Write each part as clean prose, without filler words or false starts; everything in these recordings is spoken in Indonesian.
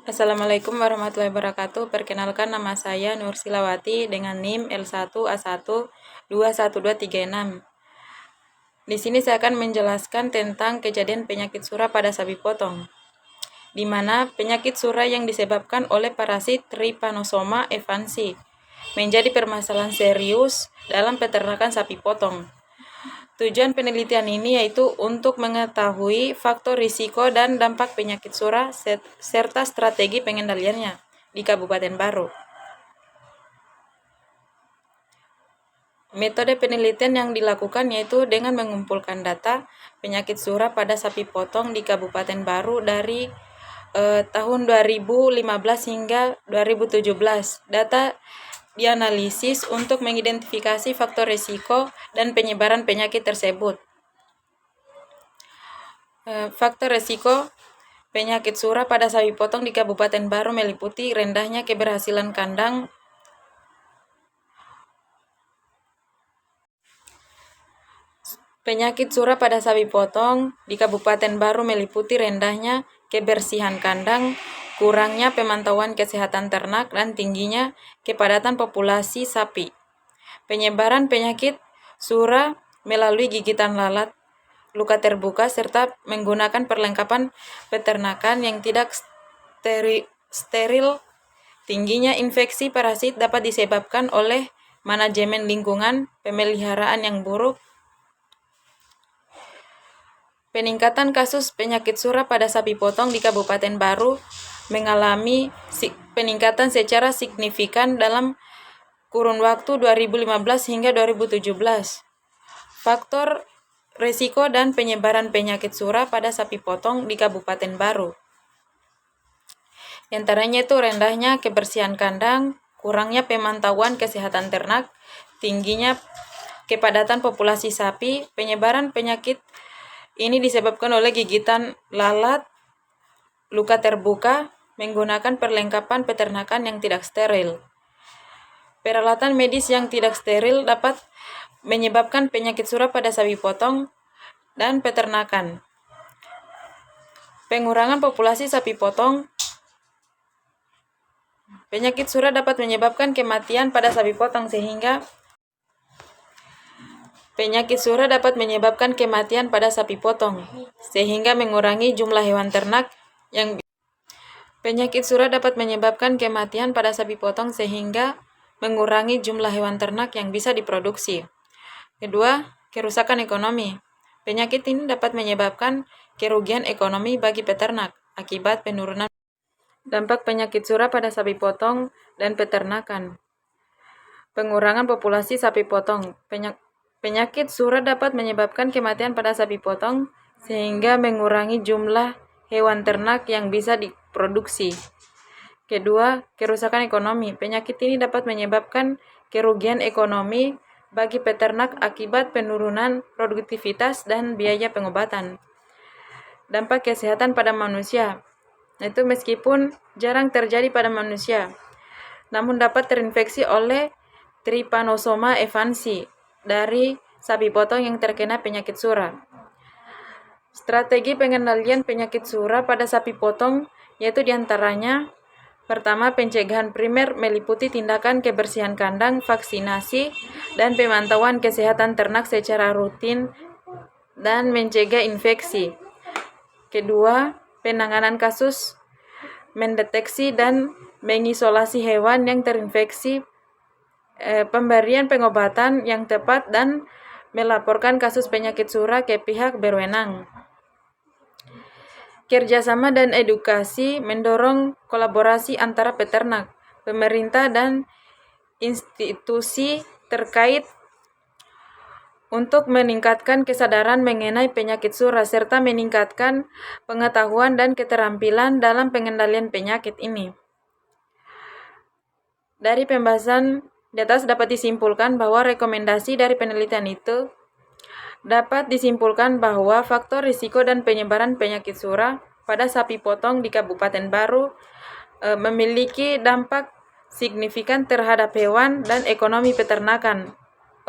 Assalamualaikum warahmatullahi wabarakatuh. Perkenalkan, nama saya Nur Silawati dengan NIM L1A1 21236. Di sini saya akan menjelaskan tentang kejadian penyakit sura pada sapi potong, di mana penyakit sura yang disebabkan oleh parasit Trypanosoma evansi menjadi permasalahan serius dalam peternakan sapi potong. Tujuan penelitian ini yaitu untuk mengetahui faktor risiko dan dampak penyakit sura serta strategi pengendaliannya di Kabupaten Baru. Metode penelitian yang dilakukan yaitu dengan mengumpulkan data penyakit sura pada sapi potong di Kabupaten Baru dari tahun 2015 hingga 2017. Data dianalisis untuk mengidentifikasi faktor risiko dan penyebaran penyakit tersebut. Faktor risiko penyakit sura pada sapi potong di Kabupaten Baru meliputi rendahnya keberhasilan kandang, penyakit sura pada sapi potong di Kabupaten Baru meliputi rendahnya kebersihan kandang, kurangnya pemantauan kesehatan ternak, dan tingginya kepadatan populasi sapi. Penyebaran penyakit sura melalui gigitan lalat, luka terbuka, serta menggunakan perlengkapan peternakan yang tidak steril. Tingginya infeksi parasit dapat disebabkan oleh manajemen lingkungan pemeliharaan yang buruk. Peningkatan kasus penyakit sura pada sapi potong di Kabupaten Baru mengalami peningkatan secara signifikan dalam kurun waktu 2015 hingga 2017. Faktor risiko dan penyebaran penyakit sura pada sapi potong di Kabupaten Baru. Di antaranya itu rendahnya kebersihan kandang, kurangnya pemantauan kesehatan ternak, tingginya kepadatan populasi sapi. Penyebaran penyakit ini disebabkan oleh gigitan lalat, luka terbuka, menggunakan perlengkapan peternakan yang tidak steril. Peralatan medis yang tidak steril dapat menyebabkan penyakit sura pada sapi potong dan peternakan. Pengurangan populasi sapi potong. Penyakit sura dapat menyebabkan kematian pada sapi potong sehingga mengurangi jumlah hewan ternak yang bisa diproduksi. Kedua, kerusakan ekonomi. Penyakit ini dapat menyebabkan kerugian ekonomi bagi peternak akibat penurunan. Dampak penyakit sura pada sapi potong dan peternakan. Pengurangan populasi sapi potong. Penyakit sura dapat menyebabkan kematian pada sapi potong sehingga mengurangi jumlah hewan ternak yang bisa diproduksi. Kedua, kerusakan ekonomi. Penyakit ini dapat menyebabkan kerugian ekonomi bagi peternak akibat penurunan produktivitas dan biaya pengobatan. Dampak kesehatan pada manusia. Itu meskipun jarang terjadi pada manusia, namun dapat terinfeksi oleh Trypanosoma evansi dari sapi potong yang terkena penyakit sura. Strategi pengendalian penyakit sura pada sapi potong yaitu diantaranya: pertama, pencegahan primer meliputi tindakan kebersihan kandang, vaksinasi, dan pemantauan kesehatan ternak secara rutin dan mencegah infeksi. Kedua, penanganan kasus, mendeteksi dan mengisolasi hewan yang terinfeksi, pemberian pengobatan yang tepat, dan melaporkan kasus penyakit sura ke pihak berwenang. Kerjasama dan edukasi mendorong kolaborasi antara peternak, pemerintah, dan institusi terkait untuk meningkatkan kesadaran mengenai penyakit sura serta meningkatkan pengetahuan dan keterampilan dalam pengendalian penyakit ini. Dari pembahasan di atas dapat disimpulkan bahwa rekomendasi dari penelitian itu dapat disimpulkan bahwa faktor risiko dan penyebaran penyakit sura pada sapi potong di Kabupaten Baru memiliki dampak signifikan terhadap hewan dan ekonomi peternakan.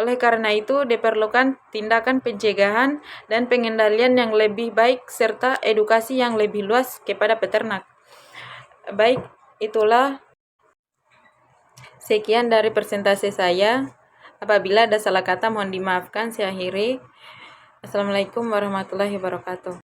Oleh karena itu, diperlukan tindakan pencegahan dan pengendalian yang lebih baik serta edukasi yang lebih luas kepada peternak. Baik, itulah sekian dari presentasi saya. Apabila ada salah kata mohon dimaafkan. Saya akhiri. Assalamualaikum warahmatullahi wabarakatuh.